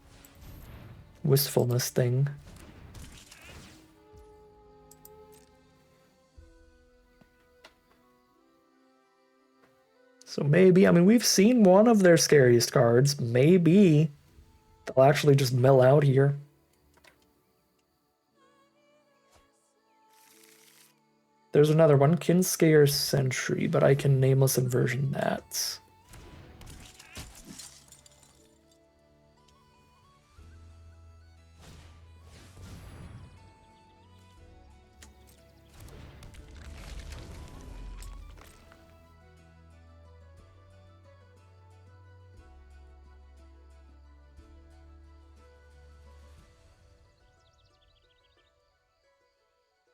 wistfulness thing. So maybe, I mean, we've seen one of their scariest cards. Maybe they'll actually just mill out here. There's another one, Kinscare Sentry, but I can nameless inversion that.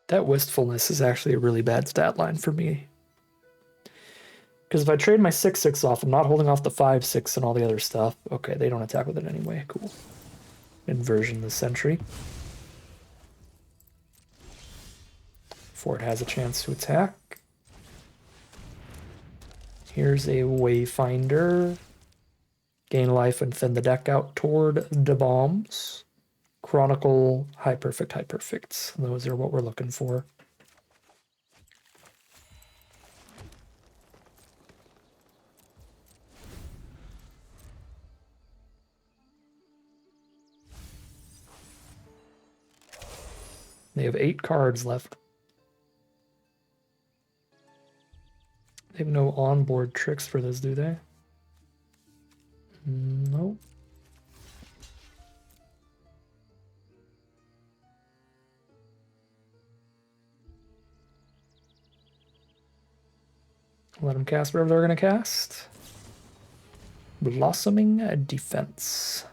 That wistfulness is actually a really bad stat line for me. Because if I trade my 6/6 off, I'm not holding off the 5/6 and all the other stuff. Okay, they don't attack with it anyway. Cool. Inversion the Sentry. Before it has a chance to attack. Here's a Wayfinder. Gain life and thin the deck out toward the bombs. Chronicle, high perfects. Those are what we're looking for. They have 8 cards left. They have no onboard tricks for this, do they? Nope. Let them cast whatever they're going to cast. Blossoming Defense.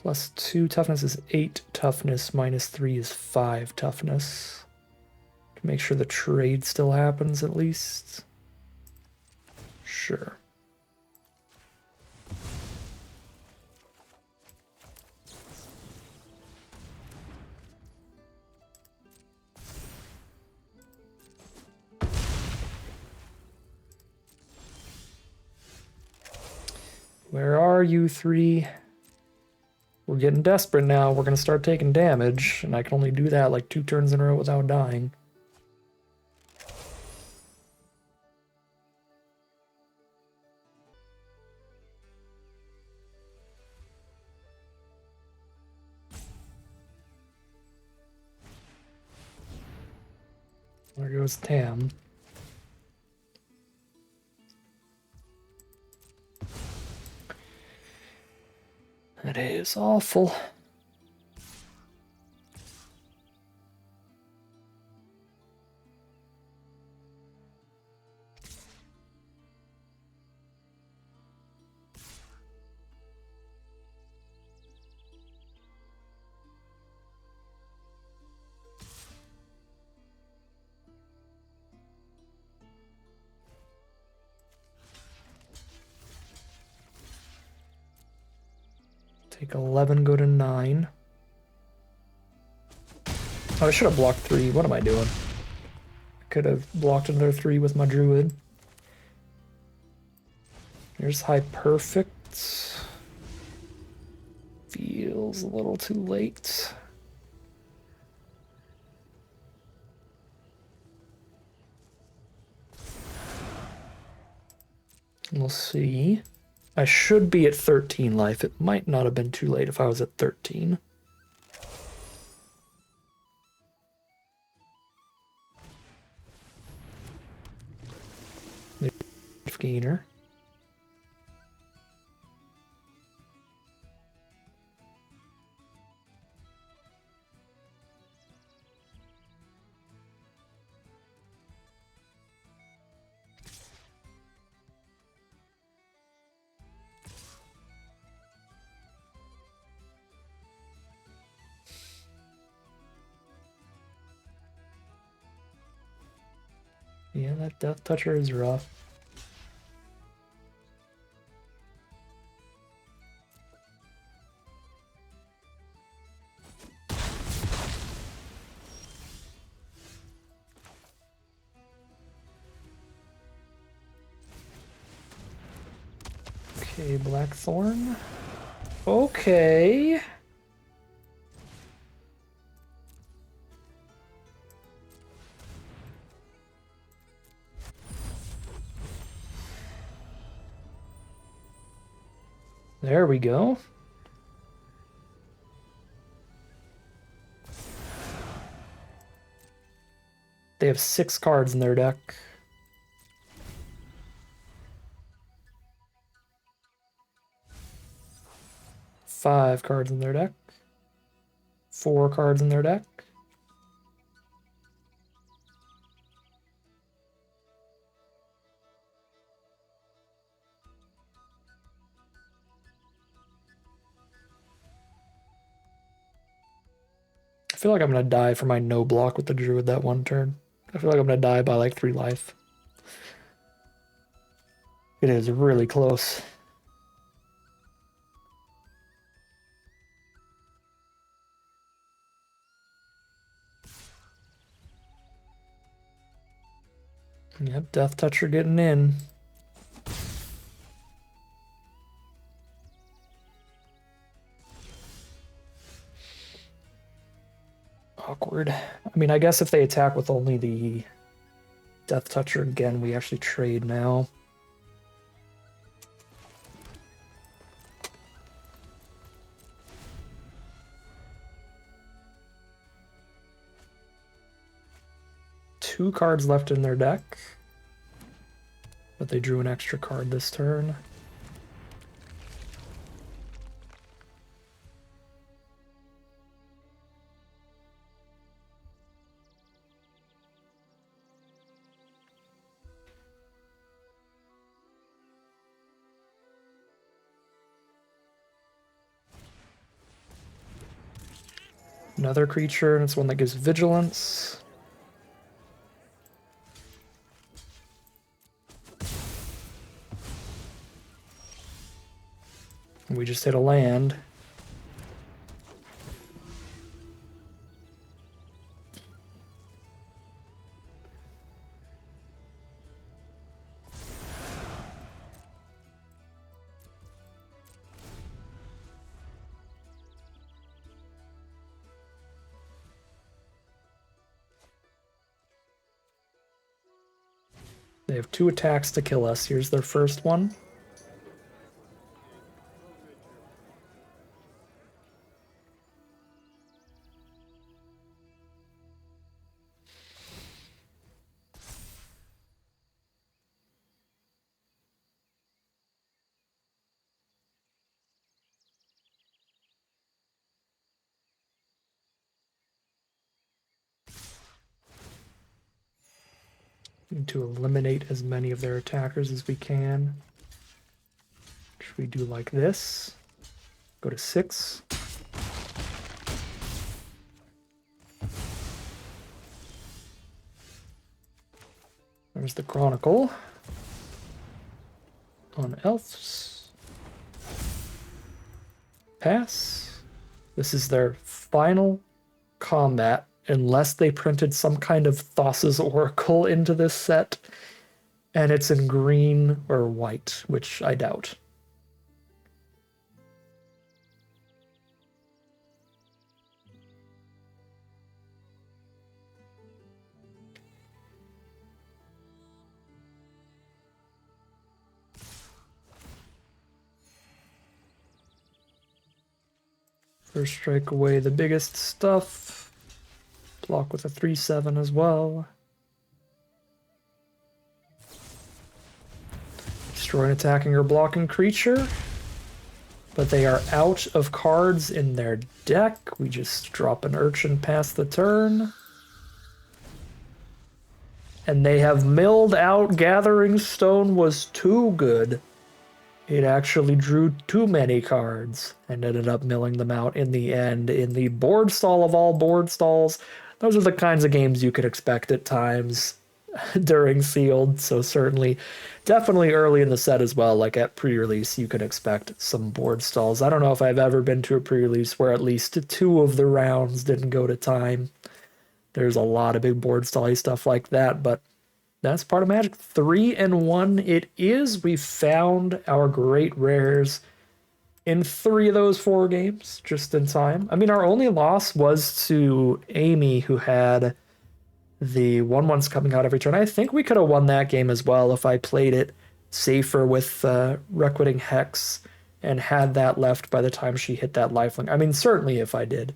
+2 toughness is 8 toughness, -3 is 5 toughness. To make sure the trade still happens at least. Sure. Where are you three? We're getting desperate now. We're going to start taking damage, and I can only do that like 2 turns in a row without dying. There goes Tam. That is awful. Take 11, go to 9. Oh, I should have blocked 3. What am I doing? I could have blocked another 3 with my druid. Here's High Perfect. Feels a little too late. We'll see. I should be at 13 life. It might not have been too late if I was at 13. Gainer. Yeah, that Death Toucher is rough. Okay, Blackthorn. Okay. There we go. They have 6 cards in their deck. Five cards in their deck. 4 cards in their deck. I feel like I'm gonna die for my no block with the druid that one turn. I feel like I'm gonna die by like 3 life. It is really close. Yep, Death Toucher getting in. Awkward. I mean, I guess if they attack with only the Death Toucher again, we actually trade now. 2 cards left in their deck, but they drew an extra card this turn. Another creature, and it's one that gives vigilance. And we just hit a land. They have 2 attacks to kill us. Here's their first one. Need to eliminate as many of their attackers as we can. Should we do like this? Go to 6. There's the Chronicle on elves. Pass. This is their final combat, unless they printed some kind of Thassa's Oracle into this set, and it's in green or white, which I doubt. First strike away the biggest stuff. Block with a 3/7 as well. Destroy an attacking or blocking creature. But they are out of cards in their deck. We just drop an Urchin past the turn. And they have milled out. Gathering Stone was too good. It actually drew too many cards and ended up milling them out in the end in the board stall of all board stalls. Those are the kinds of games you could expect at times during Sealed, so certainly, definitely early in the set as well, like at pre-release, you could expect some board stalls. I don't know if I've ever been to a pre-release where at least 2 of the rounds didn't go to time. There's a lot of big board stall stuff like that, but that's part of Magic. 3-1 it is. We found our great rares in 3 of those 4 games, just in time. I mean, our only loss was to Amy, who had the 1/1s coming out every turn. I think we could have won that game as well if I played it safer with Requiting Hex and had that left by the time she hit that lifelink. I mean, certainly if I did,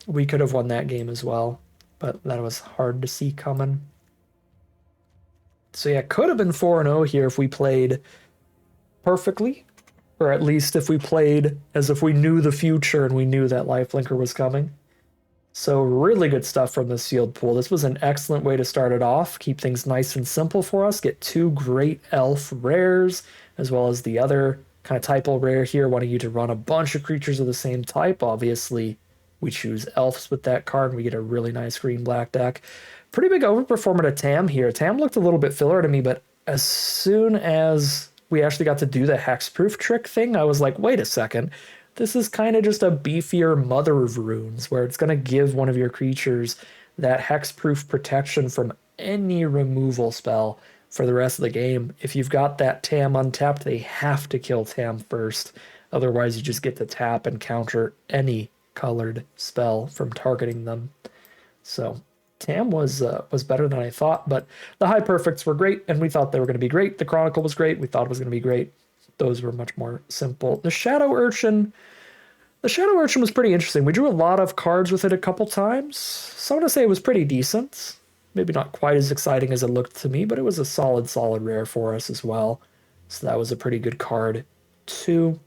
we could have won that game as well, but that was hard to see coming. So yeah, could have been 4-0 here if we played perfectly, or at least if we played as if we knew the future and we knew that Lifelinker was coming. So really good stuff from the sealed pool. This was an excellent way to start it off, keep things nice and simple for us, get 2 great elf rares, as well as the other kind of typal rare here, wanting you to run a bunch of creatures of the same type. Obviously, we choose elves with that card, and we get a really nice green-black deck. Pretty big overperformer to Tam here. Tam looked a little bit filler to me, but as soon as we actually got to do the hexproof trick thing, I was like, wait a second. This is kind of just a beefier Mother of Runes, where it's going to give one of your creatures that hexproof protection from any removal spell for the rest of the game. If you've got that Tam untapped, they have to kill Tam first. Otherwise, you just get to tap and counter any colored spell from targeting them. So Tam was better than I thought, but the high perfects were great, and we thought they were going to be great. The Chronicle was great. We thought it was going to be great. Those were much more simple. The Shadow Urchin was pretty interesting. We drew a lot of cards with it a couple times. So I'm going to say it was pretty decent. Maybe not quite as exciting as it looked to me, but it was a solid rare for us as well. So that was a pretty good card too.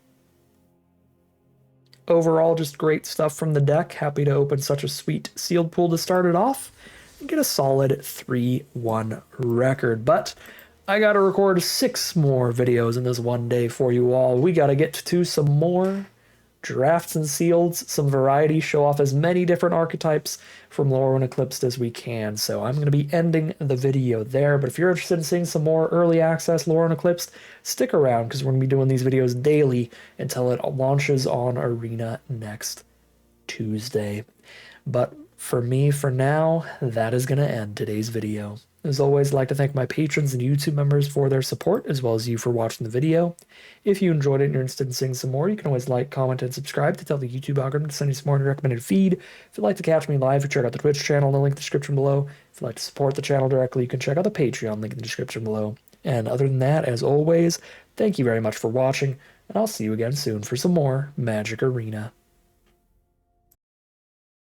Overall, just great stuff from the deck. Happy to open such a sweet sealed pool to start it off and get a solid 3-1 record. But I gotta record 6 more videos in this one day for you all. We gotta get to some more drafts and sealeds, some variety, show off as many different archetypes from Lorwyn Eclipsed as we can. So I'm going to be ending the video there, but if you're interested in seeing some more early access Lorwyn Eclipsed, stick around because we're going to be doing these videos daily until it launches on Arena next Tuesday. But for me, for now, that is going to end today's video. As always, I'd like to thank my patrons and YouTube members for their support, as well as you for watching the video. If you enjoyed it and you're interested in seeing some more, you can always like, comment, and subscribe to tell the YouTube algorithm to send you some more in your recommended feed. If you'd like to catch me live, check out the Twitch channel, the link in the description below. If you'd like to support the channel directly, you can check out the Patreon link in the description below. And other than that, as always, thank you very much for watching, and I'll see you again soon for some more Magic Arena.